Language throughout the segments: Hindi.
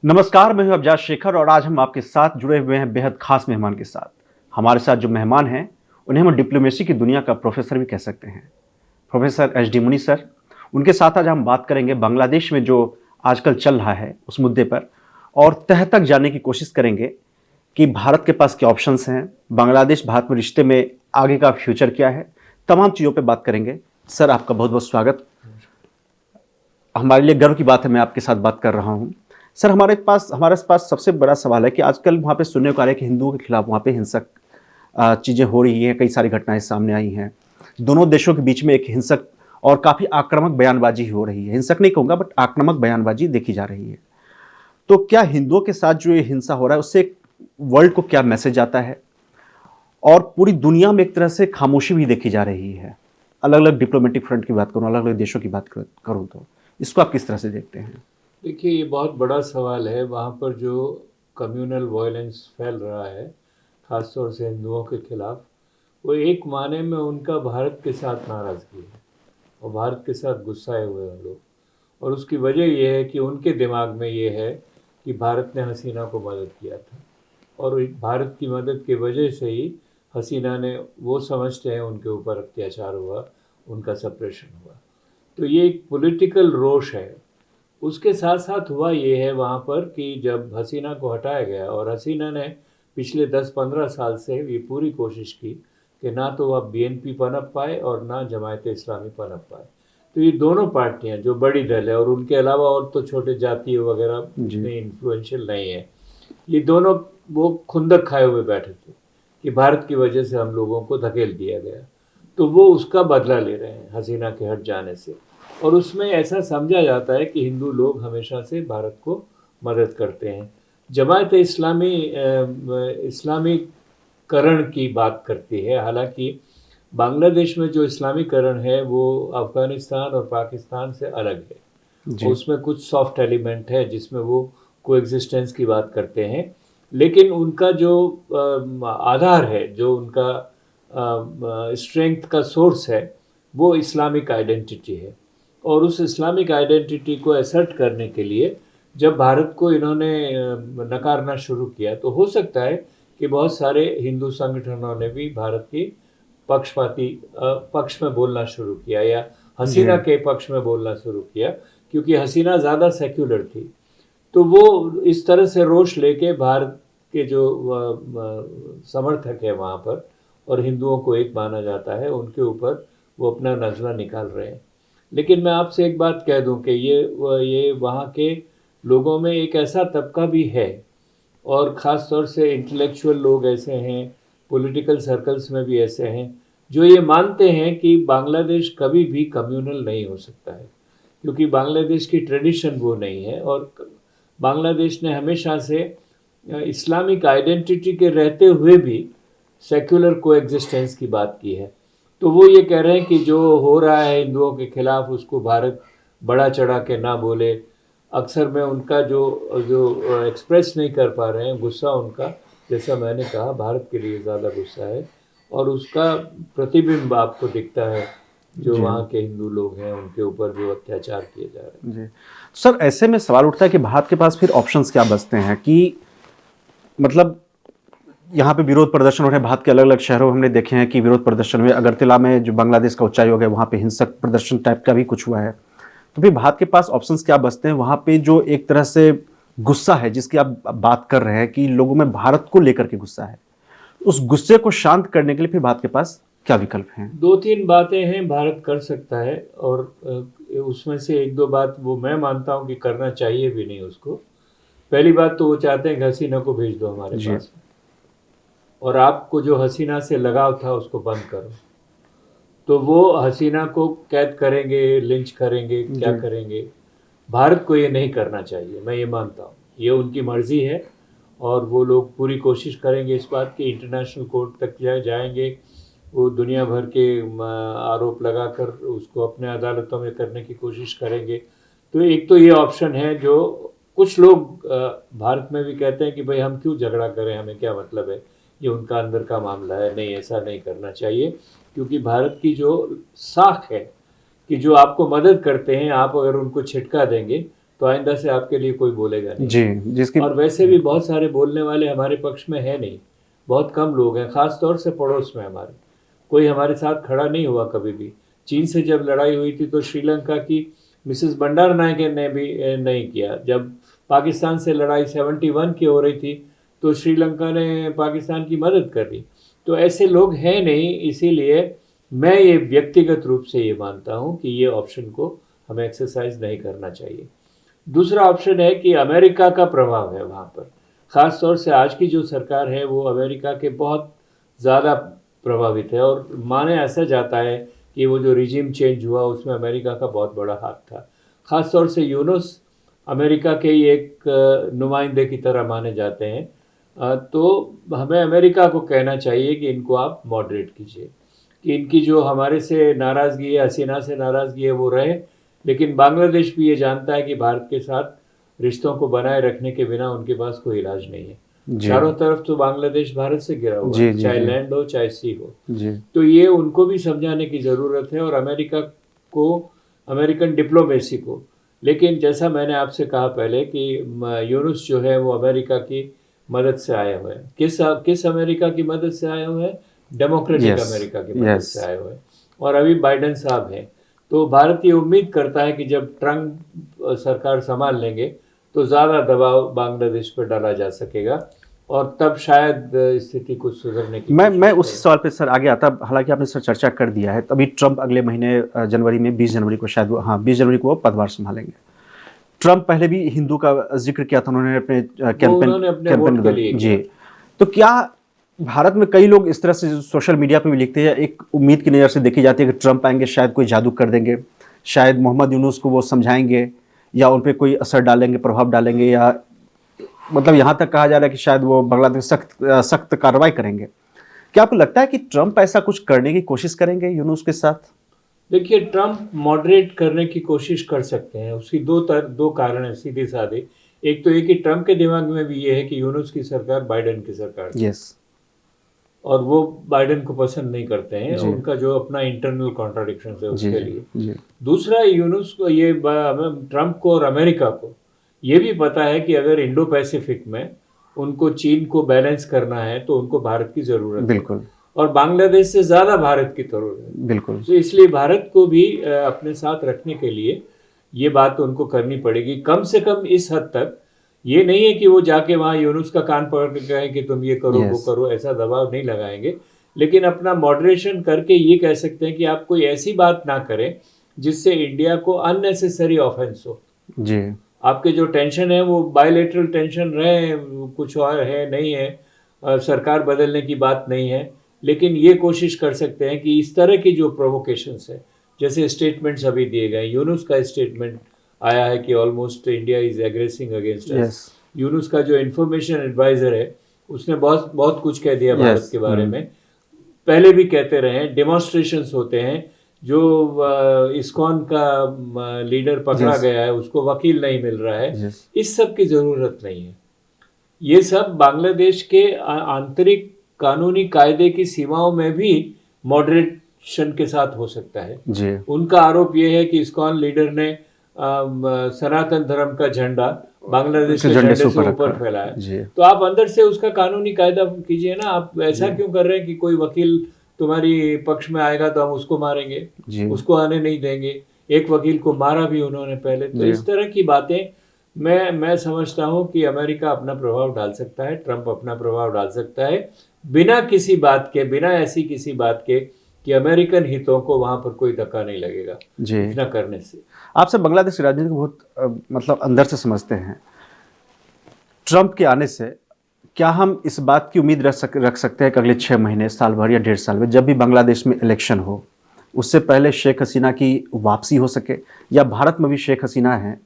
नमस्कार, मैं हूं अवजात शेखर और आज हम आपके साथ जुड़े हुए हैं बेहद खास मेहमान के साथ। हमारे साथ जो मेहमान हैं, उन्हें हम डिप्लोमेसी की दुनिया का प्रोफेसर भी कह सकते हैं। प्रोफेसर एच डी मुनी सर, उनके साथ आज हम बात करेंगे बांग्लादेश में जो आजकल चल रहा है उस मुद्दे पर और तह तक जानने की कोशिश करेंगे कि भारत के पास क्या ऑप्शंस हैं, बांग्लादेश भारत में रिश्ते में आगे का फ्यूचर क्या है, तमाम चीज़ों पर बात करेंगे। सर, आपका बहुत बहुत स्वागत। हमारे लिए गर्व की बात है मैं आपके साथ बात कर रहा हूँ। सर, हमारे पास सबसे बड़ा सवाल है कि आजकल वहाँ पे सुनने को आ रहा है कि हिंदुओं के खिलाफ वहाँ पे हिंसक चीज़ें हो रही हैं, कई सारी घटनाएं सामने आई हैं। दोनों देशों के बीच में एक हिंसक और काफ़ी आक्रामक बयानबाजी हो रही है। हिंसक नहीं कहूँगा, बट आक्रामक बयानबाजी देखी जा रही है। तो क्या हिंदुओं के साथ जो ये हिंसा हो रहा है उससे वर्ल्ड को क्या मैसेज आता है? और पूरी दुनिया में एक तरह से खामोशी भी देखी जा रही है। अलग अलग डिप्लोमेटिक फ्रंट की बात करूँ, अलग अलग देशों की बात करूँ, तो इसको आप किस तरह से देखते हैं? देखिए, ये बहुत बड़ा सवाल है। वहाँ पर जो कम्युनल वायलेंस फैल रहा है, ख़ास तौर से हिंदुओं के खिलाफ, वो एक माने में उनका भारत के साथ नाराज़गी है और भारत के साथ गुस्साए हुए हैं लोग। और उसकी वजह ये है कि उनके दिमाग में ये है कि भारत ने हसीना को मदद किया था और भारत की मदद की वजह से ही हसीना ने, वो समझते हैं, उनके ऊपर अत्याचार हुआ, उनका सप्रेशन हुआ। तो ये एक पॉलिटिकल रोष है। उसके साथ साथ हुआ ये है वहाँ पर कि जब हसीना को हटाया गया और हसीना ने पिछले 10-15 साल से ये पूरी कोशिश की कि ना तो वह बीएनपी पनप पाए और ना जमायत इस्लामी पनप पाए। तो ये दोनों पार्टियां जो बड़ी दल है, और उनके अलावा और तो छोटे जातीय वगैरह जी। इतने इन्फ्लुएंशियल नहीं है, ये दोनों वो खुंदक खाए हुए बैठे थे कि भारत की वजह से हम लोगों को धकेल दिया गया। तो वो उसका बदला ले रहे हैं हसीना के हट जाने से। और उसमें ऐसा समझा जाता है कि हिंदू लोग हमेशा से भारत को मदद करते हैं। जमात इस्लामी इस्लामीकरण की बात करती है। हालांकि बांग्लादेश में जो इस्लामीकरण है वो अफ़गानिस्तान और पाकिस्तान से अलग है और जी। उसमें कुछ सॉफ्ट एलिमेंट है जिसमें वो कोएग्जिस्टेंस की बात करते हैं। लेकिन उनका जो आधार है, जो उनका स्ट्रेंथ का सोर्स है, वो इस्लामिक आइडेंटिटी है। और उस इस्लामिक आइडेंटिटी को असर्ट करने के लिए जब भारत को इन्होंने नकारना शुरू किया, तो हो सकता है कि बहुत सारे हिंदू संगठनों ने भी भारत की पक्षपाती पक्ष में बोलना शुरू किया या जी। हसीना के पक्ष में बोलना शुरू किया, क्योंकि हसीना ज़्यादा सेक्युलर थी। तो वो इस तरह से रोष लेके भारत के जो समर्थक है वहाँ पर, और हिंदुओं को एक माना जाता है, उनके ऊपर वो अपना नजला निकाल रहे हैं। लेकिन मैं आपसे एक बात कह दूं कि ये वहाँ के लोगों में एक ऐसा तबका भी है, और ख़ास तौर से इंटेलेक्चुअल लोग ऐसे हैं, पॉलिटिकल सर्कल्स में भी ऐसे हैं, जो ये मानते हैं कि बांग्लादेश कभी भी कम्युनल नहीं हो सकता है, क्योंकि बांग्लादेश की ट्रेडिशन वो नहीं है। और बांग्लादेश ने हमेशा से इस्लामिक आइडेंटिटी के रहते हुए भी सेक्युलर कोएग्जिस्टेंस की बात की है। तो वो ये कह रहे हैं कि जो हो रहा है हिंदुओं के खिलाफ, उसको भारत बड़ा चढ़ा के ना बोले। अक्सर में उनका जो जो एक्सप्रेस नहीं कर पा रहे हैं गुस्सा उनका, जैसा मैंने कहा, भारत के लिए ज़्यादा गुस्सा है, और उसका प्रतिबिंब आपको दिखता है जो जी। वहाँ के हिंदू लोग हैं उनके ऊपर जो अत्याचार किए जा रहे जी। सर, ऐसे में सवाल उठता है कि भारत के पास फिर ऑप्शंस क्या बचते हैं कि मतलब यहाँ पे विरोध प्रदर्शन हो रहे हैं। भारत के अलग अलग शहरों में हमने देखे हैं कि विरोध प्रदर्शन हुए। अगरतला में जो बांग्लादेश का उच्चायोग है वहाँ पे हिंसक प्रदर्शन टाइप का भी कुछ हुआ है। तो फिर भारत के पास ऑप्शंस क्या बचते हैं वहाँ पे? जो एक तरह से गुस्सा है जिसकी आप बात कर रहे हैं कि लोगों में भारत को लेकर के गुस्सा है, उस गुस्से को शांत करने के लिए फिर भारत के पास क्या विकल्प हैं? हैं। 2-3 बातें हैं भारत कर सकता है, और उसमें से 1-2 बात वो मैं मानता हूँ कि करना चाहिए भी नहीं उसको। पहली बात तो वो चाहते हैं कि हसीना को भेज दो हमारे जी। पास में, और आपको जो हसीना से लगाव था उसको बंद करो। तो वो हसीना को कैद करेंगे, लिंच करेंगे, क्या जी। करेंगे? भारत को ये नहीं करना चाहिए, मैं ये मानता हूँ। ये उनकी मर्ज़ी है, और वो लोग पूरी कोशिश करेंगे इस बात की, इंटरनेशनल कोर्ट तक जाएंगे। वो दुनिया भर के आरोप लगाकर उसको अपने अदालतों में करने की कोशिश करेंगे। तो एक तो ये ऑप्शन है जो कुछ लोग भारत में भी कहते हैं कि भाई हम क्यों झगड़ा करें, हमें क्या मतलब है, ये उनका अंदर का मामला है, नहीं ऐसा नहीं करना चाहिए। क्योंकि भारत की जो साख है कि जो आपको मदद करते हैं, आप अगर उनको छिटका देंगे तो आइंदा से आपके लिए कोई बोलेगा नहीं। जी, जिसकी और वैसे भी बहुत सारे बोलने वाले हमारे पक्ष में है नहीं, बहुत कम लोग हैं, खास तौर से पड़ोस में हमारे कोई हमारे साथ खड़ा नहीं हुआ कभी भी। चीन से जब लड़ाई हुई थी तो श्रीलंका की मिसेस भंडार नायके ने भी नहीं किया। जब पाकिस्तान से लड़ाई 71 की हो रही थी तो श्रीलंका ने पाकिस्तान की मदद कर दी। तो ऐसे लोग हैं नहीं, इसीलिए मैं ये व्यक्तिगत रूप से ये मानता हूँ कि ये ऑप्शन को हमें एक्सरसाइज नहीं करना चाहिए। दूसरा ऑप्शन है कि अमेरिका का प्रभाव है वहाँ पर, ख़ास तौर से आज की जो सरकार है वो अमेरिका के बहुत ज़्यादा प्रभावित है, और माने ऐसा जाता है कि वो जो रिजीम चेंज हुआ उसमें अमेरिका का बहुत बड़ा हाथ था। ख़ास तौर से यूनुस अमेरिका के ही एक नुमाइंदे की तरह माने जाते हैं। तो हमें अमेरिका को कहना चाहिए कि इनको आप मॉडरेट कीजिए, कि इनकी जो हमारे से नाराज़गी है, हसीना से नाराज़गी है, वो रहे, लेकिन बांग्लादेश भी ये जानता है कि भारत के साथ रिश्तों को बनाए रखने के बिना उनके पास कोई इलाज नहीं है। जी चारों तरफ तो बांग्लादेश भारत से घिरा हुआ जी है, जी चाहे जी लैंड हो चाहे सी हो। जी तो ये उनको भी समझाने की ज़रूरत है, और अमेरिका को, अमेरिकन डिप्लोमेसी को। लेकिन जैसा मैंने आपसे कहा पहले कि यूनुस जो है वो अमेरिका की मदद से आए हुए हैं। किस अमेरिका की मदद से आए हुए हैं? डेमोक्रेटिक यस अमेरिका की मदद यस से आए हुए हैं, और अभी बाइडेन साहब हैं। तो भारत ये उम्मीद करता है कि जब ट्रम्प सरकार संभाल लेंगे तो ज़्यादा दबाव बांग्लादेश पर डाला जा सकेगा, और तब शायद स्थिति कुछ सुधरने की मैं कोशिश उसी करेगी। सवाल पे सर आगे आता, हालांकि आपने सर चर्चा कर दिया है। तभी ट्रम्प अगले महीने जनवरी में 20 जनवरी को शायद 20 जनवरी को वो पदभार संभालेंगे। ट्रम्प पहले भी हिंदू का जिक्र किया था उन्होंने अपने वो उन्होंने अपने कैंपेन वोट के के दौरान। लिए जी, किया। तो क्या भारत में कई लोग इस तरह से सोशल मीडिया पे भी लिखते हैं, एक उम्मीद की नज़र से देखी जाती है कि ट्रम्प आएंगे शायद कोई जादू कर देंगे, शायद मोहम्मद यूनुस को वो समझाएंगे या उन पर कोई असर डालेंगे, प्रभाव डालेंगे, या मतलब यहाँ तक कहा जा रहा है कि शायद वो बांग्लादेश सख्त कार्रवाई करेंगे। क्या आपको लगता है कि ट्रम्प ऐसा कुछ करने की कोशिश करेंगे यूनुस के साथ? देखिए, ट्रम्प मॉडरेट करने की कोशिश कर सकते हैं। उसकी दो कारण है सीधे साधे। एक तो ये कि ट्रम्प के दिमाग में भी ये है कि यूनुस की सरकार बाइडेन की सरकार थी, यस और वो बाइडेन को पसंद नहीं करते हैं, जी उनका जो अपना इंटरनल कॉन्ट्राडिक्शन है जी उसके जी लिए। जी दूसरा, यूनुस को ये ट्रम्प को और अमेरिका को ये भी पता है कि अगर इंडो पैसिफिक में उनको चीन को बैलेंस करना है तो उनको भारत की ज़रूरत है, बिल्कुल और बांग्लादेश से ज़्यादा भारत की ज़रूरत है। बिल्कुल तो इसलिए भारत को भी अपने साथ रखने के लिए ये बात उनको करनी पड़ेगी, कम से कम इस हद तक। ये नहीं है कि वो जाके वहाँ यूनुस का कान पकड़ के कहें कि तुम ये करो वो यस करो, ऐसा दबाव नहीं लगाएंगे। लेकिन अपना मॉडरेशन करके ये कह सकते हैं कि आप कोई ऐसी बात ना करें जिससे इंडिया को अननेसेसरी ऑफेंस हो। जी आपके जो टेंशन है वो बायलैटरल टेंशन रहे, कुछ और है नहीं है, सरकार बदलने की बात नहीं है। लेकिन ये कोशिश कर सकते हैं कि इस तरह की जो प्रोवोकेशंस है, जैसे स्टेटमेंट्स अभी दिए गए, यूनुस का स्टेटमेंट आया है कि almost India is aggressing against us. Yes Yunus का जो इंफॉर्मेशन एडवाइजर है उसने बहुत बहुत कुछ कह दिया भारत के बारे में। पहले भी कहते रहे हैं, डेमोन्स्ट्रेशंस होते हैं, जो इस्कॉन का लीडर पकड़ा Yes. गया है उसको वकील नहीं मिल रहा है, Yes. इस सब की ज़रूरत नहीं है। ये सब बांग्लादेश के आंतरिक कानूनी कायदे की सीमाओं में भी मॉडरेशन के साथ हो सकता है। जी उनका आरोप ये है कि इस्कॉन लीडर ने सनातन धर्म का झंडा बांग्लादेश के झंडे से ऊपर फैलाया। जी तो आप अंदर से उसका कानूनी कायदा कीजिए ना। आप ऐसा क्यों कर रहे हैं कि कोई वकील तुम्हारी पक्ष में आएगा तो हम उसको मारेंगे, जी उसको आने नहीं देंगे। एक वकील को मारा भी उन्होंने पहले। तो जी इस तरह की बातें मैं समझता हूं कि अमेरिका अपना प्रभाव डाल सकता है, ट्रंप अपना प्रभाव डाल सकता है, बिना किसी बात के, बिना ऐसी किसी बात के कि अमेरिकन हितों को वहां पर कोई धक्का नहीं लगेगा जी। इतना करने से। आप सब बांग्लादेश की राजनीति को बहुत मतलब अंदर से समझते हैं। ट्रंप के आने से क्या हम इस बात की उम्मीद रख सकते हैं कि अगले 6 महीने, साल भर या 1.5 साल में जब भी बांग्लादेश में इलेक्शन हो, उससे पहले शेख हसीना की वापसी हो सके, या भारत में भी शेख हसीना है,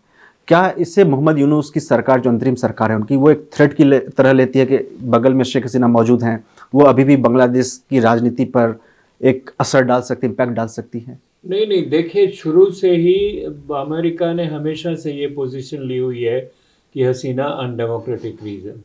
क्या इससे मोहम्मद यूनुस की सरकार, जो अंतरिम सरकार है उनकी, वो एक थ्रेट की तरह लेती है कि बगल में शेख हसीना मौजूद हैं, वो अभी भी बांग्लादेश की राजनीति पर एक असर डाल सकती, इम्पैक्ट डाल सकती हैं? नहीं, देखिए, शुरू से ही अमेरिका ने हमेशा से ये पोजीशन ली हुई है कि Hasina undemocratic regime,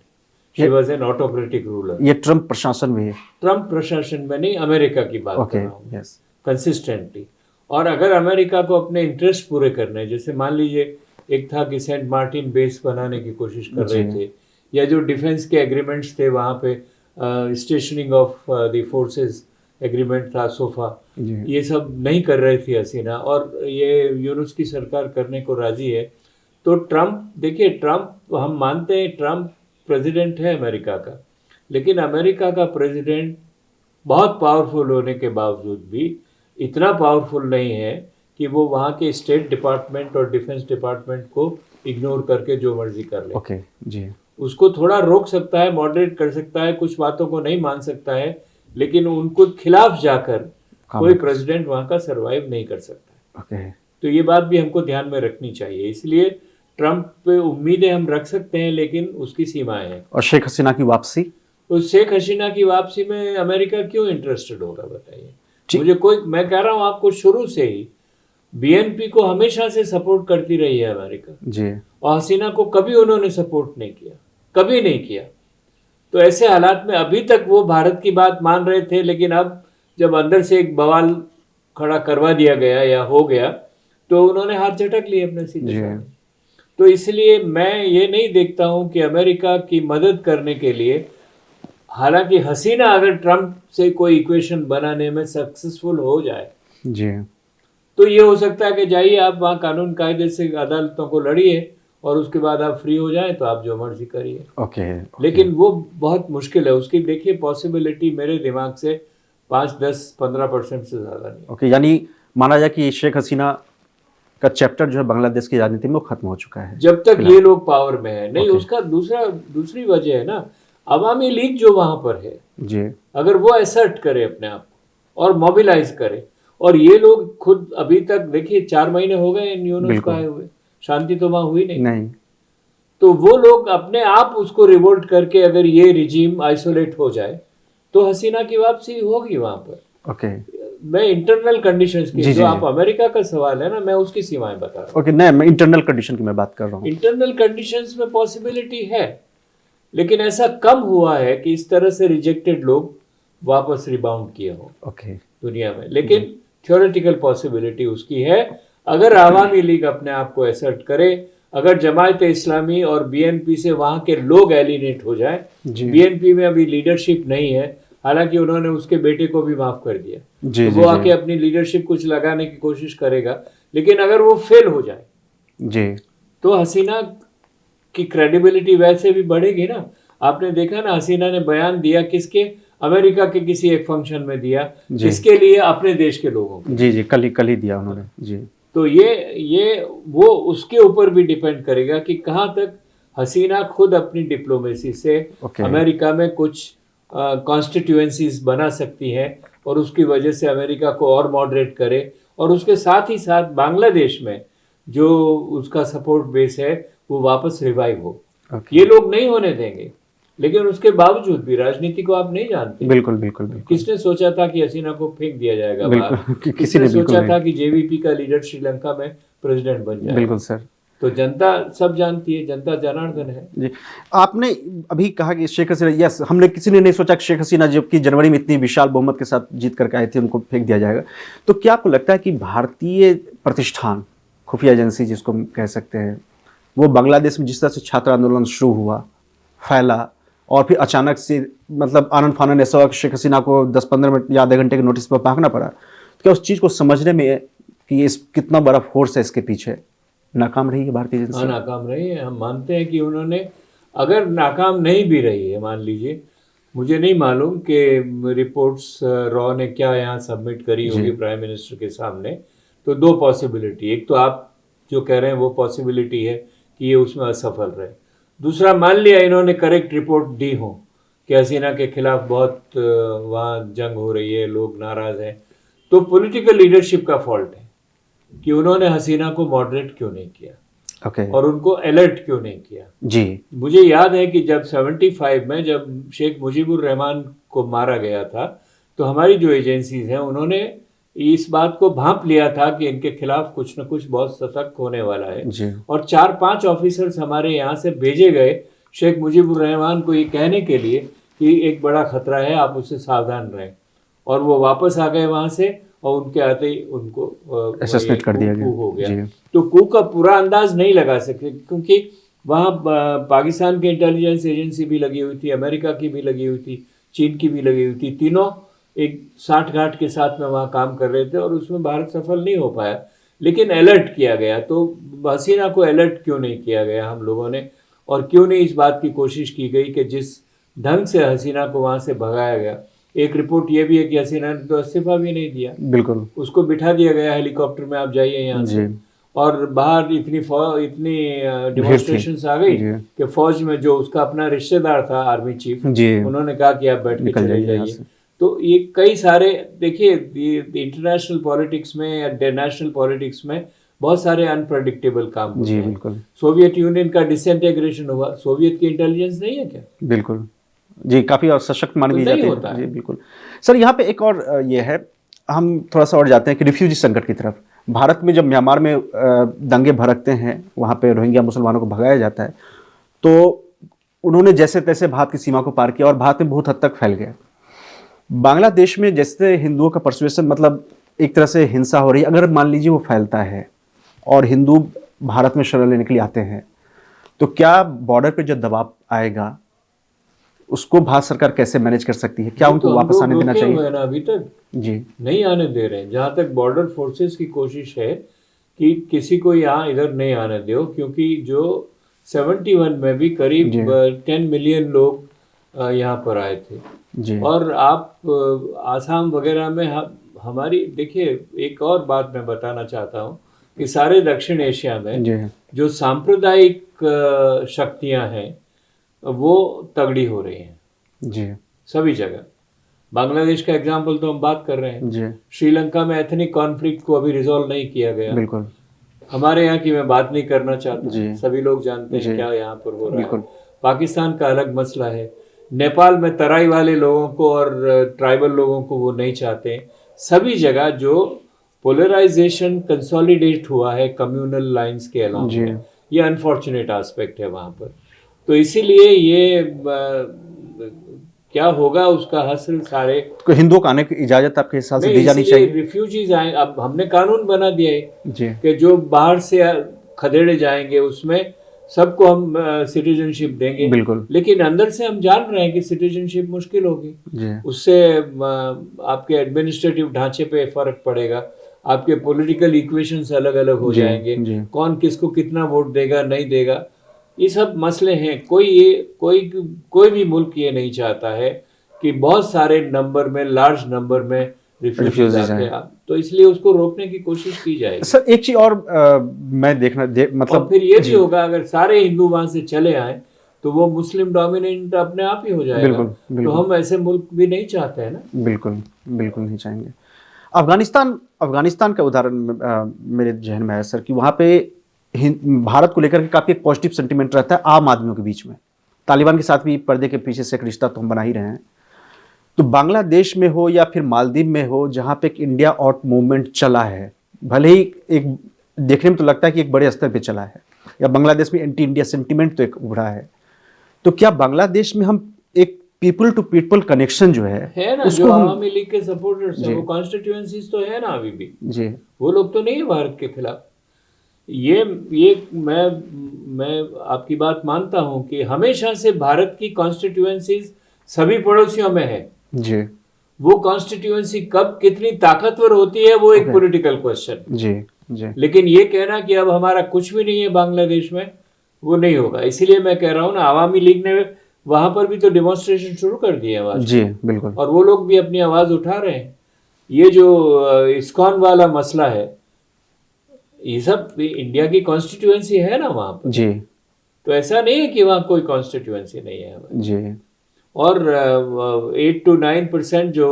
she was an autocratic ruler. ये ट्रंप प्रशासन में है? ट्रंप प्रशासन में नहीं, अमेरिका की बात कर रहा हूँ यस कंसिस्टेंटली। और अगर अमेरिका को अपने इंटरेस्ट पूरे करने हैं, जैसे मान लीजिए एक था कि सेंट मार्टिन बेस बनाने की कोशिश कर रहे थे, या जो डिफेंस के एग्रीमेंट्स थे वहाँ पे stationing of the forces agreement था, सोफा, ये सब नहीं कर रही थी हसीना, और ये यूनुस की सरकार करने को राजी है। तो ट्रम्प, देखिए ट्रम्प, हम मानते हैं ट्रम्प प्रेसिडेंट है अमेरिका का, लेकिन अमेरिका का प्रेसिडेंट बहुत पावरफुल होने के बावजूद भी इतना पावरफुल नहीं है कि वो वहाँ के स्टेट डिपार्टमेंट और डिफेंस डिपार्टमेंट को इग्नोर करके जो मर्जी कर ले। ओके जी। उसको थोड़ा रोक सकता है, मॉडरेट कर सकता है, कुछ बातों को नहीं मान सकता है, लेकिन उनको खिलाफ जाकर कोई प्रेसिडेंट वहाँ का सरवाइव नहीं कर सकता। ओके। तो ये बात भी हमको ध्यान में रखनी चाहिए। इसलिए ट्रम्प पे उम्मीदें हम रख सकते हैं, लेकिन उसकी सीमाएं हैं। और शेख हसीना की वापसी, तो शेख हसीना की वापसी में अमेरिका क्यों इंटरेस्टेड होगा बताइए मुझे? मैं कह रहा हूँ आपको, शुरू से ही बीएनपी को हमेशा से सपोर्ट करती रही है अमेरिका जी, और हसीना को कभी उन्होंने सपोर्ट नहीं किया, कभी नहीं किया। तो ऐसे हालात में अभी तक वो भारत की बात मान रहे थे, लेकिन अब जब अंदर से एक बवाल खड़ा करवा दिया गया या हो गया, तो उन्होंने हाथ झटक लिए अपने सीधे सामने। तो इसलिए मैं ये नहीं देखता हूं कि अमेरिका की मदद करने के लिए, हालांकि हसीना अगर ट्रम्प से कोई इक्वेशन बनाने में सक्सेसफुल हो जाए जी, तो ये हो सकता है कि जाइए आप वहाँ कानून कायदे से अदालतों को लड़िए और उसके बाद आप फ्री हो जाएं तो आप जो मर्जी करिए। ओके। लेकिन वो बहुत मुश्किल है, उसकी देखिए पॉसिबिलिटी मेरे दिमाग से 5, 10, 15% से ज़्यादा नहीं। ओके, यानी माना जाए कि शेख हसीना का चैप्टर जो है बांग्लादेश की राजनीति में वो खत्म हो चुका है जब तक ये लोग पावर में है। नहीं, उसका दूसरी वजह है ना, अवामी लीग जो वहाँ पर है जी, अगर वो असर्ट करे अपने आप को और मोबिलाइज करे, और ये लोग खुद अभी तक देखिए 4 महीने हो गए इन यूनुस को आए हुए, शांति तो वहाँ हुई नहीं। तो वो लोग अपने आप उसको रिवोल्ट करके अगर ये रिजीम आइसोलेट हो जाए तो हसीना की वापसी होगी वहाँ पर। ओके। मैं इंटरनल कंडीशंस की, जो आप अमेरिका का सवाल है ना, मैं उसकी सीमाएं बता रहा हूँ। ओके, नहीं, मैं इंटरनल कंडीशन की मैं बात कर रहा हूँ। इंटरनल कंडीशंस में पॉसिबिलिटी है, लेकिन ऐसा कम हुआ है कि इस तरह से रिजेक्टेड लोग वापस रिबाउंड किए हों ओके दुनिया में। लेकिन थ्योरेटिकल पॉसिबिलिटी उसकी है अगर आवामी लीग अपने आप को एसर्ट करे, अगर जमायत इस्लामी और बीएनपी से वहाँ के लोग एलिनेट हो जाए। बीएनपी में अभी लीडरशिप नहीं है, हालांकि उन्होंने उसके बेटे को भी माफ कर दिया, तो वो आके अपनी लीडरशिप कुछ लगाने की कोशिश करेगा, लेकिन अगर वो फेल हो जाए जी तो हसीना की क्रेडिबिलिटी वैसे भी बढ़ेगी ना। आपने देखा ना, हसीना ने बयान दिया किसके, अमेरिका के किसी एक फंक्शन में दिया, किसके लिए, अपने देश के लोगों को। जी, कल ही दिया उन्होंने जी। तो ये वो उसके ऊपर भी डिपेंड करेगा कि कहाँ तक हसीना खुद अपनी डिप्लोमेसी से अमेरिका में कुछ कॉन्स्टिट्यूएंसीज बना सकती है और उसकी वजह से अमेरिका को और मॉडरेट करे, और उसके साथ ही साथ बांग्लादेश में जो उसका सपोर्ट बेस है वो वापस रिवाइव हो। ये लोग नहीं होने देंगे, लेकिन उसके बावजूद भी राजनीति को आप नहीं जानते। बिल्कुल। किसने सोचा था कि हसीना को फेंक दिया जाएगा बाहर? किसने सोचा था कि जेवीपी का लीडर श्रीलंका में प्रेसिडेंट बन जाएगा? बिल्कुल सर। तो जनता सब जानती है, जनता जनार्दन है जी। आपने अभी कहा कि शेख हसीना, यस, हमने किसी ने नहीं सोचा कि शेख हसीना जबकि जनवरी में इतनी विशाल बहुमत के साथ जीत करके आए थे, उनको फेंक दिया जाएगा। तो क्या आपको लगता है कि भारतीय प्रतिष्ठान, खुफिया एजेंसी जिसको हम कह सकते हैं, वो बांग्लादेश में जिस तरह से छात्र आंदोलन शुरू हुआ, फैला, और फिर अचानक से मतलब आनन फानन ऐसा हुआ कि शेख हसीना को 10-15 मिनट या आधे घंटे के नोटिस पर भागना पड़ा, तो क्या उस चीज़ को समझने में कि इस कितना बड़ा फोर्स है इसके पीछे, नाकाम रही है भारतीय एजेंसी? हाँ, नाकाम रही है। हम मानते हैं कि उन्होंने, अगर नाकाम नहीं भी रही है, मान लीजिए, मुझे नहीं मालूम कि रिपोर्ट्स रॉ ने क्या यहाँ सबमिट करी होगी प्राइम मिनिस्टर के सामने, तो 2 पॉसिबिलिटी, एक तो आप जो कह रहे हैं वो पॉसिबिलिटी है कि ये उसमें असफल रहे, दूसरा मान लिया इन्होंने करेक्ट रिपोर्ट दी हो कि हसीना के खिलाफ बहुत वहाँ जंग हो रही है, लोग नाराज हैं, तो पॉलिटिकल लीडरशिप का फॉल्ट है कि उन्होंने हसीना को मॉडरेट क्यों नहीं किया और उनको अलर्ट क्यों नहीं किया। जी, मुझे याद है कि जब 75 में जब शेख मुजीबुर रहमान को मारा गया था, तो हमारी जो एजेंसीज हैं उन्होंने इस बात को भांप लिया था कि इनके खिलाफ कुछ न कुछ बहुत सतर्क होने वाला है, और 4-5 ऑफिसर्स हमारे यहाँ से भेजे गए शेख मुजीबुर रहमान को ये कहने के लिए कि एक बड़ा खतरा है, आप उससे सावधान रहें, और वो वापस आ गए वहाँ से और उनके आते ही उनको असैसिनेट कर दिया गया हो गया। जी। तो कू का पूरा अंदाज नहीं लगा सकते, क्योंकि वहाँ पाकिस्तान की इंटेलिजेंस एजेंसी भी लगी हुई थी, अमेरिका की भी लगी हुई थी, चीन की भी लगी हुई थी, तीनों एक साठ गांठ के साथ में वहाँ काम कर रहे थे और उसमें भारत सफल नहीं हो पाया, लेकिन अलर्ट किया गया। तो हसीना को अलर्ट क्यों नहीं किया गया हम लोगों ने, और क्यों नहीं इस बात की कोशिश की गई कि जिस ढंग से हसीना को वहाँ से भगाया गया। एक रिपोर्ट ये भी है कि हसीना ने तो इस्तीफा भी नहीं दिया, बिल्कुल उसको बिठा दिया गया हेलीकॉप्टर में, आप जाइए यहाँ से। जी। और बाहर इतनी डिमॉन्स्ट्रेशंस आ गई जी। कि फौज में जो उसका अपना रिश्तेदार था आर्मी चीफ, जी। उन्होंने कहा कि आप बैठ के निकल चले जाइए यहाँ जाइए। से। तो ये कई सारे, देखिए इंटरनेशनल पॉलिटिक्स में या नेशनल पॉलिटिक्स में बहुत सारे अनप्रडिक्टेबल काम होते जी हैं। बिल्कुल। सोवियत यूनियन का डिसइंटीग्रेशन हुआ, सोवियत की इंटेलिजेंस नहीं है क्या? बिल्कुल जी, काफ़ी और सशक्त मानी तो भी नहीं जाती होता है है। जी बिल्कुल। सर यहाँ पे एक और ये है, हम थोड़ा सा और जाते हैं कि रिफ्यूजी संकट की तरफ। भारत में जब म्यांमार में दंगे भड़कते हैं, वहाँ पे रोहिंग्या मुसलमानों को भगाया जाता है, तो उन्होंने जैसे तैसे भारत की सीमा को पार किया और भारत में बहुत हद तक फैल गया। बांग्लादेश में जैसे हिंदुओं का परसुएशन, मतलब एक तरह से हिंसा हो रही है, अगर मान लीजिए वो फैलता है और हिंदू भारत में शरण लेने के लिए आते हैं, तो क्या बॉर्डर पे जो दबाव आएगा उसको भारत सरकार कैसे मैनेज कर सकती है? क्या ये उनको तो हम वापस लोग आने देना रोके चाहिए? हुए हैं ना अभी तक, जी नहीं आने दे रहे हैं। जहाँ तक बॉर्डर फोर्सेस की कोशिश है कि किसी को यहाँ इधर नहीं आने दो, क्योंकि जो 71 में भी करीब जी 10 मिलियन लोग यहाँ पर आए थे। जी और आप आसाम वगैरह में हमारी, देखिए एक और बात मैं बताना चाहता हूँ कि सारे दक्षिण एशिया में जी जो सांप्रदायिक शक्तियाँ हैं वो तगड़ी हो रही हैं जी सभी जगह। बांग्लादेश का एग्जाम्पल तो हम बात कर रहे हैं, जी श्रीलंका में एथनिक कॉन्फ्लिक्ट को अभी रिजॉल्व नहीं किया गया। बिल्कुल हमारे यहाँ की मैं बात नहीं करना चाहता, जी सभी लोग जानते हैं जी क्या यहाँ पर हो रहा है। बिल्कुल पाकिस्तान का अलग मसला है, नेपाल में तराई वाले लोगों को और ट्राइबल लोगों को वो नहीं चाहते। सभी जगह जो पोलराइजेशन कंसोलिडेट हुआ है कम्युनल लाइंस के अलावा जी में, ये अनफॉर्चुनेट एस्पेक्ट है वहाँ पर। तो इसीलिए ये क्या होगा उसका हासिल सारे तो हिंदुओं को आने की इजाजत आपके हिसाब से नहीं, दी जानी इसीलिए चाहिए? रिफ्यूजीज आए। अब हमने कानून बना दिया है जी कि जो बाहर से खदेड़े जाएंगे उसमें सबको हम सिटीजनशिप देंगे, बिल्कुल लेकिन अंदर से हम जान रहे हैं कि सिटीजनशिप मुश्किल होगी। जी उससे आपके एडमिनिस्ट्रेटिव ढांचे पे फर्क पड़ेगा, आपके पॉलिटिकल इक्वेशंस अलग अलग हो जी जाएंगे, जी कौन किसको कितना वोट देगा नहीं देगा, ये सब मसले हैं। कोई भी मुल्क ये नहीं चाहता है कि बहुत सारे नंबर में, लार्ज नंबर में रिफ्यूजीज Refugees आके आए। तो इसलिए उसको रोकने की कोशिश की जाएगी। सर एक चीज और मैं मतलब और फिर ये भी जी होगा, अगर सारे हिंदू वहां से चले आए तो वो मुस्लिम डोमिनेंट अपने आप ही हो जाएगा। बिल्कुल तो बिल्कुल हम ऐसे मुल्क भी नहीं चाहते हैं ना। बिल्कुल बिल्कुल नहीं चाहेंगे। अफगानिस्तान का उदाहरण मेरे जहन में है सर कि वहाँ पे भारत को लेकर के काफ़ी एक पॉजिटिव सेंटिमेंट रहता है आम आदमियों के बीच में। तालिबान के साथ भी पर्दे के पीछे से एक रिश्ता तो हम बना ही रहे हैं। तो बांग्लादेश में हो या फिर मालदीव में हो, जहाँ पे एक इंडिया आउट मूवमेंट चला है, भले ही एक देखने में तो लगता है कि एक बड़े स्तर पे चला है, या बांग्लादेश में एंटी इंडिया सेंटिमेंट तो एक उभरा है, तो क्या बांग्लादेश में हम एक पीपल टू पीपल कनेक्शन जो है ना, उसको जो हम आवामी लीग के सपोर्टर्स हैं जी वो कॉन्स्टिट्यूएंसीज तो है ना अभी भी, जी वो लोग तो नहीं है भारत के खिलाफ। ये मैं आपकी बात मानता हूं कि हमेशा से भारत की कॉन्स्टिट्यूएंसीज सभी पड़ोसियों में है। जी वो कॉन्स्टिट्यूएंसी कब कितनी ताकतवर होती है वो एक Okay. Political question. जी जी लेकिन ये कहना कि अब हमारा कुछ भी नहीं है बांग्लादेश में, वो नहीं होगा। इसीलिए मैं कह रहा हूँ ना, आवामी लीग ने वहां पर भी तो डेमोन्स्ट्रेशन शुरू कर दिए हैं आज, जी बिल्कुल और वो लोग भी अपनी आवाज उठा रहे हैं। ये जो इस्कॉन वाला मसला है, ये सब इंडिया की कॉन्स्टिट्यूएंसी है ना वहां पर, जी तो ऐसा नहीं है कि वहां कोई कॉन्स्टिट्यूएंसी नहीं है। जी और 8 to 9% जो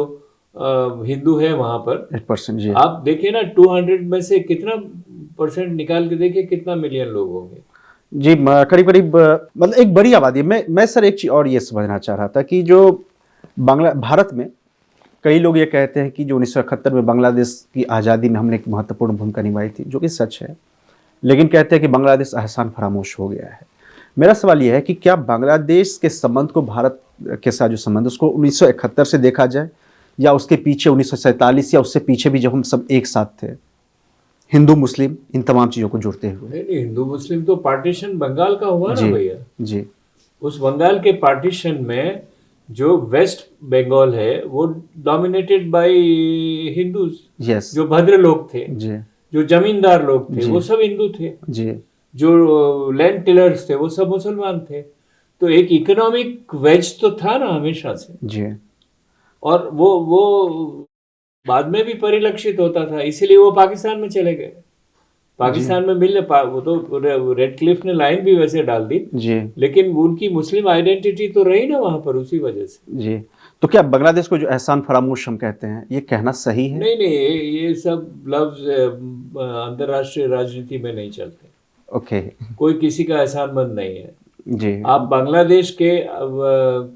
हिंदू है वहां पर, 8% जी आप देखिए ना 200 में से कितना परसेंट निकाल के देखिए कितना मिलियन लोग होंगे। जी करीब करीब मतलब एक बड़ी आबादी है। मैं सर एक चीज और ये समझना चाह रहा था कि जो भारत में कई लोग ये कहते हैं कि जो 1971 में बांग्लादेश की आज़ादी में हमने एक महत्वपूर्ण भूमिका निभाई थी, जो कि सच है, लेकिन कहते हैं कि बांग्लादेश एहसान फरामोश हो गया है। मेरा सवाल यह है कि क्या बांग्लादेश के संबंध को भारत के साथ जो संबंध उसको 1971 से देखा जाए, या उसके पीछे 1947 या उससे पीछे भी जब हम सब एक साथ थे, हिंदू मुस्लिम इन तमाम चीज़ों को जोड़ते हुए? नहीं, हिंदू मुस्लिम तो पार्टीशन बंगाल का हुआ ना भैया। जी उस बंगाल के पार्टीशन में जो वेस्ट बंगाल है वो डोमिनेटेड बाय हिंदूज, यस जो भद्र लोग थे, जी जो जमींदार लोग थे जी। वो सब हिंदू थे, जी जो लैंड टिलर्स थे वो सब मुसलमान थे। तो एक इकोनॉमिक वेज तो था ना हमेशा से, जी और वो बाद में भी परिलक्षित होता था, इसीलिए वो पाकिस्तान में चले गए। पाकिस्तान में वो तो रेड क्लिफ ने लाइन भी वैसे डाल दी, जी लेकिन उनकी मुस्लिम आइडेंटिटी तो रही ना वहां पर उसी वजह से। जी। तो क्या बांग्लादेश को जो एहसान फरामोश हम कहते हैं, ये कहना सही है? नहीं नहीं, ये सब लफ्ज अंतर्राष्ट्रीय राजनीति में नहीं चलते। ओके कोई किसी का एहसानमंद नहीं है। जी आप बांग्लादेश के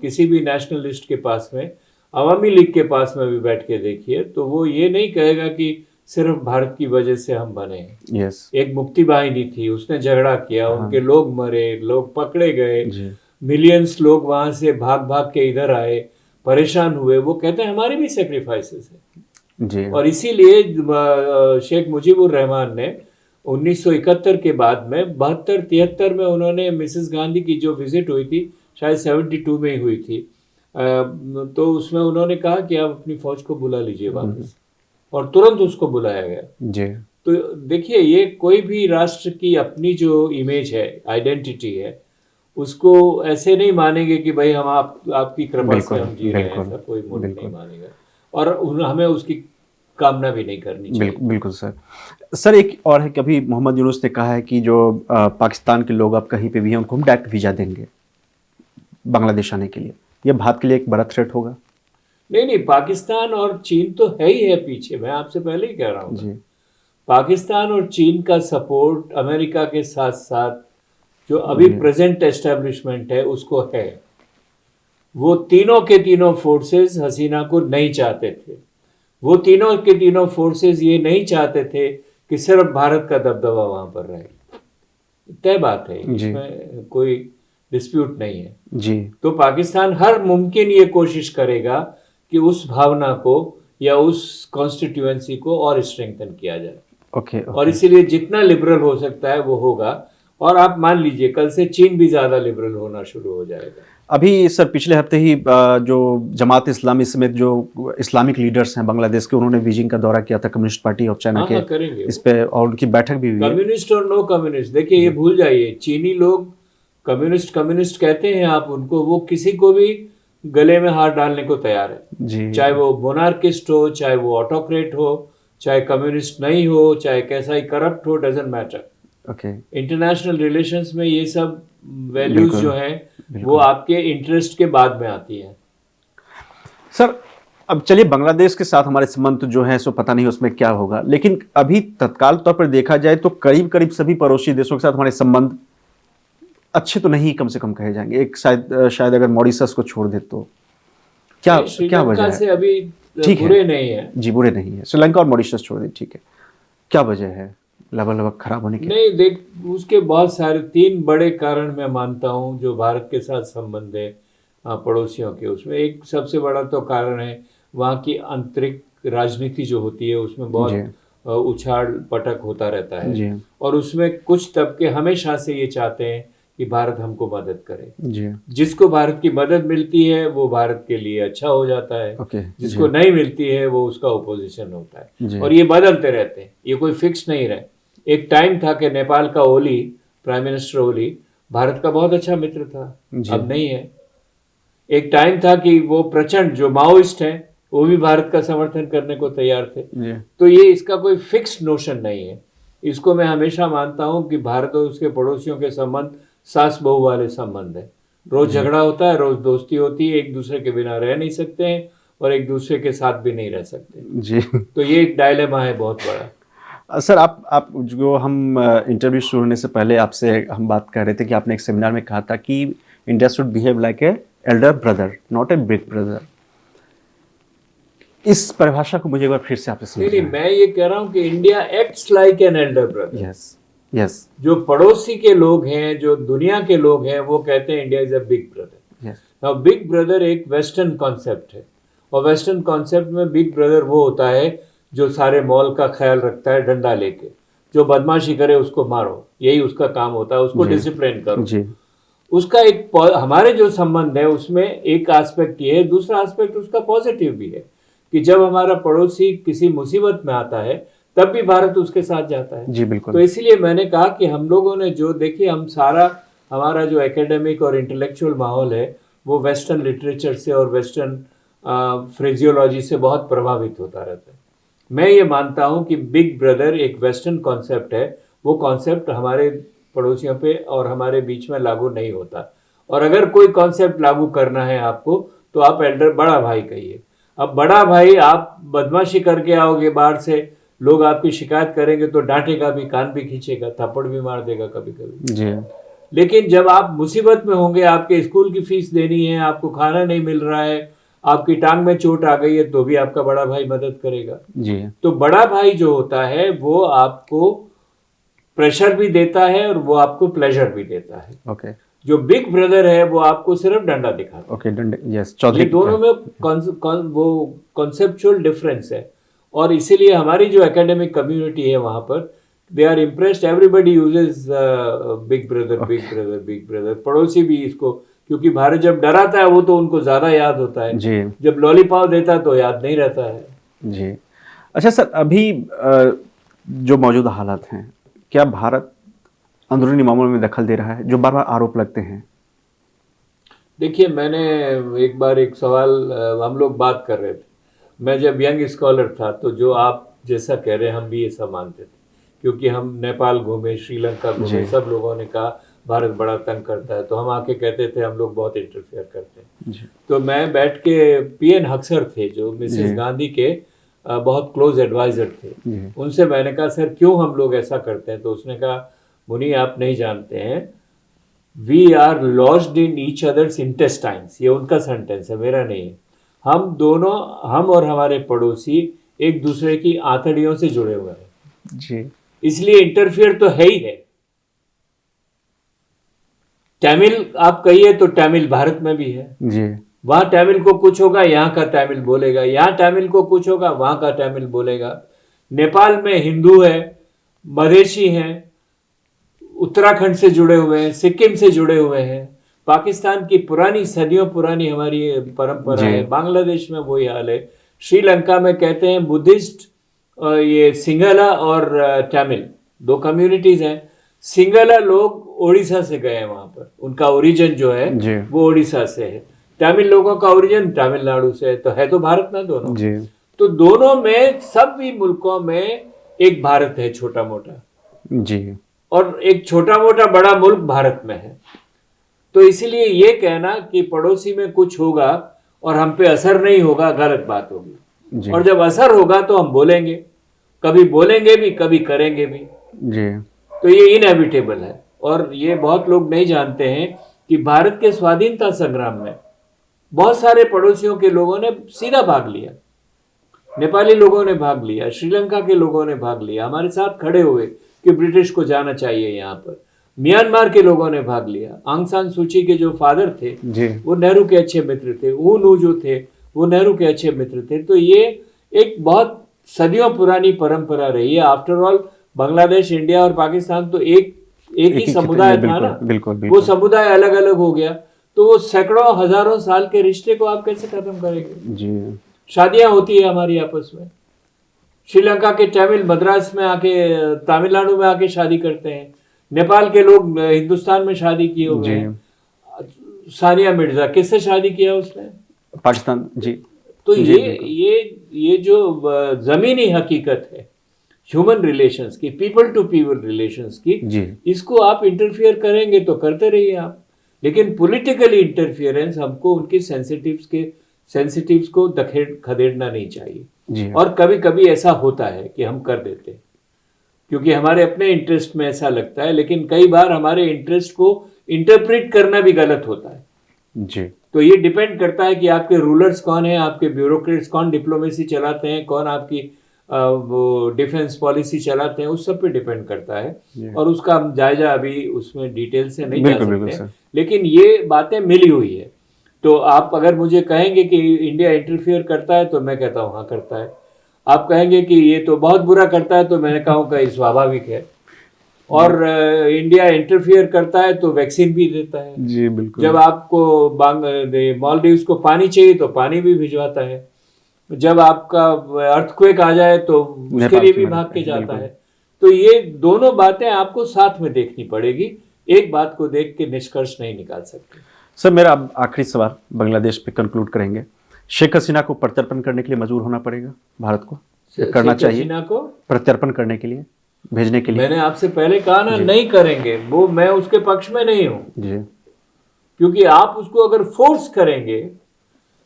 किसी भी नेशनलिस्ट के पास में, अवामी लीग के पास में भी बैठ के देखिए, तो वो ये नहीं कहेगा कि सिर्फ भारत की वजह से हम बने हैं। यस एक मुक्ति बाहिनी थी, उसने झगड़ा किया, हाँ। उनके लोग मरे, लोग पकड़े गए, जी मिलियंस लोग वहां से भाग भाग के इधर आए, परेशान हुए। वो कहते हैं हमारी भी सेक्रीफाइसेस है। जी और इसीलिए शेख मुजीबुर रहमान ने 1971 के बाद में 72-73 में उन्होंने मिसेस गांधी की जो विजिट हुई थी, शायद 72 में ही हुई थी, तो उसमें उन्होंने कहा कि आप अपनी फौज को बुला लीजिए वापस, और तुरंत उसको बुलाया गया। जी तो देखिए, ये कोई भी राष्ट्र की अपनी जो इमेज है, आइडेंटिटी है, उसको ऐसे नहीं मानेंगे कि भाई हम आपकी कृपा से हम जी रहे हैं, ऐसा कोई मुल्क नहीं मानेगा, और हमें उसकी कामना भी नहीं करनी चाहिए। बिल्कुल बिल्कुल सर एक और है कि अभी मोहम्मद यूनुस ने कहा है कि जो पाकिस्तान के लोग अब कहीं पे भी हैं उनको हम डायरेक्ट वीज़ा देंगे बांग्लादेश आने के लिए। ये भारत के लिए एक बड़ा थ्रेट होगा? नहीं नहीं, पाकिस्तान और चीन तो है ही है पीछे, मैं आपसे पहले ही कह रहा हूँ। जी पाकिस्तान और चीन का सपोर्ट अमेरिका के साथ साथ जो अभी प्रेजेंट एस्टेब्लिशमेंट है उसको है। वो तीनों के तीनों फोर्सेस हसीना को नहीं चाहते थे। वो तीनों के तीनों फोर्सेस ये नहीं चाहते थे कि सिर्फ भारत का दबदबा वहां पर रहे। तय बात है, इसमें कोई डिस्प्यूट नहीं है। जी तो पाकिस्तान हर मुमकिन ये कोशिश करेगा कि उस भावना को या उस कॉन्स्टिट्यूएंसी को और स्ट्रेंथन किया जाए। ओके और इसीलिए जितना लिबरल हो सकता है वो होगा। और आप मान लीजिए कल से चीन भी ज्यादा लिबरल होना शुरू हो जाएगा। अभी सर पिछले हफ्ते ही जो जमात इस्लामी समेत जो इस्लामिक लीडर्स हैं बांग्लादेश के, उन्होंने बीजिंग का दौरा किया था, कम्युनिस्ट पार्टी ऑफ चाइना के करेंगे इस पे, और उनकी बैठक भी हुई है। कम्युनिस्ट और नो कम्युनिस्ट, देखिए ये भूल जाइए, चीनी लोग कम्युनिस्ट कहते हैं आप उनको, वो किसी को भी गले में हाथ डालने को तैयार है जी चाहे वो मोनार्किस्ट हो, चाहे वो ऑटोक्रेट हो, चाहे कम्युनिस्ट नहीं हो, चाहे कैसा ही करप्ट हो, doesn't matter. Okay international relations में ये सब वैल्यूज जो हैं वो आपके इंटरेस्ट के बाद में आती हैं। सर अब चलिए, बांग्लादेश के साथ हमारे संबंध जो है सो पता नहीं उसमें क्या होगा, लेकिन अभी तत्काल तौर पर देखा जाए तो करीब करीब सभी पड़ोसी देशों के साथ हमारे संबंध अच्छे तो नहीं, कम से कम कहे जाएंगे। एक शायद अगर मॉरिशस को छोड़ दे तो क्या वजह है? से अभी ठीक बुरे है, नहीं है जी बुरे नहीं है, श्रीलंका और मॉरिशस छोड़ दे, ठीक है। क्या वजह है लगभग खराब होने की? नहीं, देख उसके बहुत सारे 3 बड़े कारण मैं मानता हूं जो भारत के साथ संबंध है पड़ोसियों के। उसमें एक सबसे बड़ा तो कारण है वहाँ की आंतरिक राजनीति जो होती है, उसमें बहुत उछाल पटक होता रहता है, और उसमें कुछ तबके हमेशा से ये चाहते हैं कि भारत हमको मदद करे। जिसको भारत की मदद मिलती है वो भारत के लिए अच्छा हो जाता है, जिसको नहीं मिलती है वो उसका ओपोजिशन होता है, और ये बदलते रहते हैं, ये कोई फिक्स नहीं रहे। एक टाइम था कि नेपाल का ओली, प्राइम मिनिस्टर ओली, भारत का बहुत अच्छा मित्र था, अब नहीं है। एक टाइम था कि वो प्रचंड जो माओइस्ट हैं वो भी भारत का समर्थन करने को तैयार थे। तो ये इसका कोई फिक्स नोशन नहीं है। इसको मैं हमेशा मानता हूं कि भारत और उसके पड़ोसियों के संबंध सास बहू वाले संबंध है। रोज झगड़ा होता है, रोज दोस्ती होती है, एक दूसरे के बिना रह नहीं सकते हैं और एक दूसरे के साथ भी नहीं रह सकते जी। तो ये एक डायलेमा है बहुत बड़ा। सर आप जो हम इंटरव्यू शुरू होने से पहले आपसे हम बात कर रहे थे कि आपने एक सेमिनार में कहा था कि India should behave like a Elder brother, not a big brother. इस परिभाषा को मुझे एक बार फिर से आपसे समझाइए। नहीं, मैं ये कह रहा हूं कि India acts like an elder brother. Yes जो पड़ोसी के लोग हैं, जो दुनिया के लोग हैं, वो कहते हैं India is a big brother. Now big brother एक वेस्टर्न कॉन्सेप्ट है, और वेस्टर्न कॉन्सेप्ट में बिग ब्रदर वो होता है जो सारे मॉल का ख्याल रखता है डंडा लेके, जो बदमाशी करे उसको मारो, यही उसका काम होता है, उसको डिसिप्लिन करो। जी उसका एक हमारे जो संबंध है उसमें एक एस्पेक्ट ये है, दूसरा एस्पेक्ट उसका पॉजिटिव भी है कि जब हमारा पड़ोसी किसी मुसीबत में आता है तब भी भारत उसके साथ जाता है। जी बिल्कुल। तो इसलिए मैंने कहा कि हम लोगों ने जो देखिए, हम सारा हमारा जो एकेडमिक और इंटेलेक्चुअल माहौल है वो वेस्टर्न लिटरेचर से और वेस्टर्न फ्रेजियोलॉजी से बहुत प्रभावित होता रहता है। मैं ये मानता हूँ कि बिग ब्रदर एक वेस्टर्न कॉन्सेप्ट है, वो कॉन्सेप्ट हमारे पड़ोसियों पे और हमारे बीच में लागू नहीं होता। और अगर कोई कॉन्सेप्ट लागू करना है आपको तो आप एल्डर बड़ा भाई कहिए। अब बड़ा भाई आप बदमाशी करके आओगे बाहर से, लोग आपकी शिकायत करेंगे तो डांटेगा भी, कान भी खींचेगा, थप्पड़ भी मार देगा कभी कभी जी लेकिन जब आप मुसीबत में होंगे, आपके स्कूल की फीस देनी है, आपको खाना नहीं मिल रहा है, आपकी टांग में चोट आ गई है, तो भी आपका बड़ा भाई मदद करेगा। जी तो बड़ा भाई जो होता है वो आपको प्रेशर भी देता है और वो आपको प्लेजर भी देता है। ओके जो बिग ब्रदर है वो आपको सिर्फ डंडा दिखाता है। ओके डंडे यस ये चौधरी दोनों में वो कॉन्सेप्चुअल डिफरेंस है। और इसीलिए हमारी जो एकेडमिक कम्युनिटी है वहां पर they are impressed, everybody uses big brother big brother big brother. पड़ोसी भी इसको, क्योंकि भारत जब डराता है वो तो उनको ज्यादा याद होता है, जी जब लॉलीपॉप देता है तो याद नहीं रहता है। जी। अच्छा सर, अभी जो मौजूदा हालात हैं, क्या भारत अंदरूनी मामलों में दखल दे रहा है, जो बार बार आरोप लगते हैं? देखिए, मैंने एक बार एक सवाल हम लोग बात कर रहे थे, मैं जब यंग स्कॉलर था तो जो आप जैसा कह रहे हैं हम भी ऐसा मानते थे, क्योंकि हम नेपाल घूमे, श्रीलंका घूमे, जी सब लोगों ने कहा भारत बड़ा तंग करता है, तो हम आके कहते थे हम लोग बहुत इंटरफेयर करते हैं। जी तो मैं बैठ के पीएन हक्सर थे जो मिसेस जी गांधी के बहुत क्लोज एडवाइजर थे, जी उनसे मैंने कहा सर क्यों हम लोग ऐसा करते हैं? तो उसने कहा मुनी आप नहीं जानते हैं, we are lost in each others intestines. ये उनका सेंटेंस है, मेरा नहीं है। हम दोनों, हम और हमारे पड़ोसी एक दूसरे की आंतड़ियों से जुड़े हुए हैं, जी इसलिए इंटरफियर तो है ही है। तमिल आप कहिए तो तमिल भारत में भी है, जी वहां तमिल को कुछ होगा यहाँ का तमिल बोलेगा, यहाँ तमिल को कुछ होगा वहां का तमिल बोलेगा। नेपाल में हिंदू है, मधेसी हैं, उत्तराखंड से जुड़े हुए हैं, सिक्किम से जुड़े हुए हैं, पाकिस्तान की पुरानी सदियों पुरानी हमारी परंपरा जी है, बांग्लादेश में वही हाल है, श्रीलंका में कहते हैं बुद्धिस्ट, ये सिंगला और तमिल दो कम्युनिटीज हैं। सिंगला लोग ओडिशा से गए हैं, वहां पर उनका ओरिजिन जो है जी वो ओडिशा से है। तमिल लोगों का ओरिजिन तमिलनाडु से है तो भारत में दोनों। जी तो दोनों में, सभी मुल्कों में एक भारत है छोटा मोटा, जी और एक छोटा मोटा बड़ा मुल्क भारत में है। तो इसीलिए ये कहना कि पड़ोसी में कुछ होगा और हम पे असर नहीं होगा, गलत बात होगी। जी और जब असर होगा तो हम बोलेंगे, कभी बोलेंगे भी, कभी करेंगे भी। जी तो ये इनएविटेबल है। और ये बहुत लोग नहीं जानते हैं कि भारत के स्वाधीनता संग्राम में बहुत सारे पड़ोसियों के लोगों ने सीधा भाग लिया। नेपाली लोगों ने भाग लिया, श्रीलंका के लोगों ने भाग लिया, हमारे साथ खड़े हुए कि ब्रिटिश को जाना चाहिए यहाँ पर। म्यांमार के लोगों ने भाग लिया। आंग सान सूची के जो फादर थे जी वो नेहरू के अच्छे मित्र थे, ऊ जो थे वो नेहरू के अच्छे मित्र थे। तो ये एक बहुत सदियों पुरानी परंपरा रही है। आफ्टर ऑल बांग्लादेश, इंडिया और पाकिस्तान तो एक ही समुदाय था ना, बिल्कुल वो बिल्कुल समुदाय अलग अलग हो गया, तो वो सैकड़ों हजारों साल के रिश्ते को आप कैसे खत्म करेंगे? जी शादियां होती है हमारी आपस में, श्रीलंका के तमिल मद्रास में आके, तमिलनाडु में आके शादी करते हैं, नेपाल के लोग हिंदुस्तान में शादी किए हुए जी हैं। सानिया मिर्जा किससे शादी किया उसने? पाकिस्तान जी तो जी बिल्कुल ये जो जमीनी हकीकत है ह्यूमन रिलेशंस की, पीपल टू पीपल रिलेशंस की, जी इसको आप इंटरफियर करेंगे तो करते रहिए आप, लेकिन पॉलिटिकली इंटरफियरेंस हमको उनकी सेंसिटिव्स को खदेड़ना नहीं चाहिए। जी और कभी कभी ऐसा होता है कि हम कर देते हैं क्योंकि हमारे अपने इंटरेस्ट में ऐसा लगता है, लेकिन कई बार हमारे इंटरेस्ट को इंटरप्रेट करना भी गलत होता है। जी तो ये डिपेंड करता है कि आपके रूलर्स कौन है, आपके ब्यूरोक्रेट्स कौन डिप्लोमेसी चलाते हैं, कौन आपकी वो डिफेंस पॉलिसी चलाते हैं, उस सब पे डिपेंड करता है। और उसका हम जायजा अभी उसमें डिटेल से नहीं जा बिल्कुल बिल्कुल सकते, सर लेकिन ये बातें मिली हुई है। तो आप अगर मुझे कहेंगे कि इंडिया इंटरफियर करता है तो मैं कहता हूँ हाँ करता है। आप कहेंगे कि ये तो बहुत बुरा करता है तो मैंने कहूँगा ये स्वाभाविक है। और इंडिया इंटरफियर करता है तो वैक्सीन भी देता है। जी बिल्कुल। जब आपको मालदीव्स को पानी चाहिए तो पानी भी भिजवाता है। जब आपका अर्थक्वेक आ जाए तो उसके नेपाल लिए की भी मदद भाग के करें, जाता बिल्कुल। है। तो ये दोनों बातें आपको साथ में देखनी पड़ेगी, एक बात को देख के निष्कर्ष नहीं निकाल सकते। सर मेरा अब आखिरी सवाल, बांग्लादेश पे कंक्लूड करेंगे। शेख हसीना को प्रत्यर्पण करने के लिए मजबूर होना पड़ेगा भारत को, या करना शेख चाहिए हसीना को प्रत्यर्पण करने के लिए, भेजने के लिए? मैंने आपसे पहले कहा ना, नहीं करेंगे वो, मैं उसके पक्ष में नहीं हूं। जी क्योंकि आप उसको अगर फोर्स करेंगे,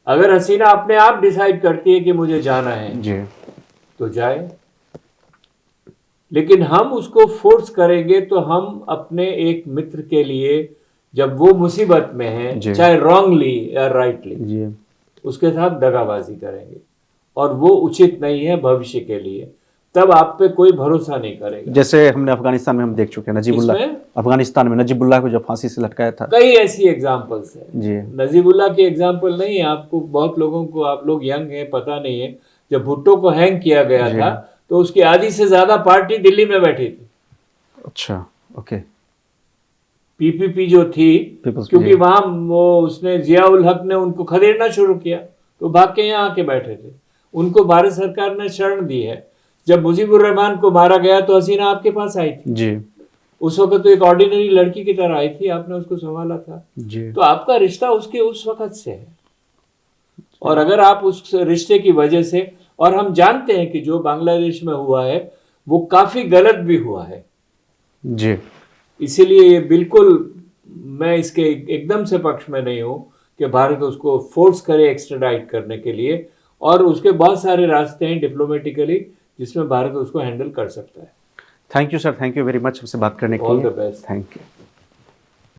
अगर हसीना अपने आप डिसाइड करती है कि मुझे जाना है जी तो जाए, लेकिन हम उसको फोर्स करेंगे तो हम अपने एक मित्र के लिए जब वो मुसीबत में है, जी। चाहे रॉन्गली या राइटली, जी उसके साथ दगाबाजी करेंगे और वो उचित नहीं है भविष्य के लिए। तब आप पे कोई भरोसा नहीं करेगा। जैसे हमने अफगानिस्तान में हम देख चुके हैं, नजीबुल्लाह, इसमें अफगानिस्तान में नजीबुल्लाह को जब फांसी से लटकाया था। कई ऐसी एग्जाम्पल्स है। जी नजीबुल्लाह की एग्जाम्पल नहीं है, आपको बहुत लोगों को, आप लोग यंग हैं पता नहीं है, जब भुट्टो को हैंग किया गया जी। था तो उसकी आधी से ज्यादा पार्टी दिल्ली में बैठी थी, अच्छा ओके। पीपीपी जो थी, People's क्योंकि जी। वहां वो उसने जियाउल हक ने उनको खदेड़ना शुरू किया तो भाग के यहाँ आके बैठे थे। उनको भारत सरकार ने शरण दी है। जब मुजीबुर रहमान को मारा गया तो हसीना आपके पास आई थी। जी उस वक्त तो एक ऑर्डिनरी लड़की की तरह आई थी, आपने उसको संभाला था। जी तो आपका रिश्ता उसके उस वक्त से है। और अगर आप उस रिश्ते की वजह से, और हम जानते हैं कि जो बांग्लादेश में हुआ है वो काफी गलत भी हुआ है, जी इसीलिए ये बिल्कुल मैं इसके एकदम से पक्ष में नहीं हूं कि भारत उसको फोर्स करे एक्स्ट्राडाइट करने के लिए। और उसके बहुत सारे रास्ते हैं डिप्लोमेटिकली जिसमें भारत उसको हैंडल कर सकता है। Thank you sir, thank you very much हमसे बात करने के ऑल लिए। The best. Thank you.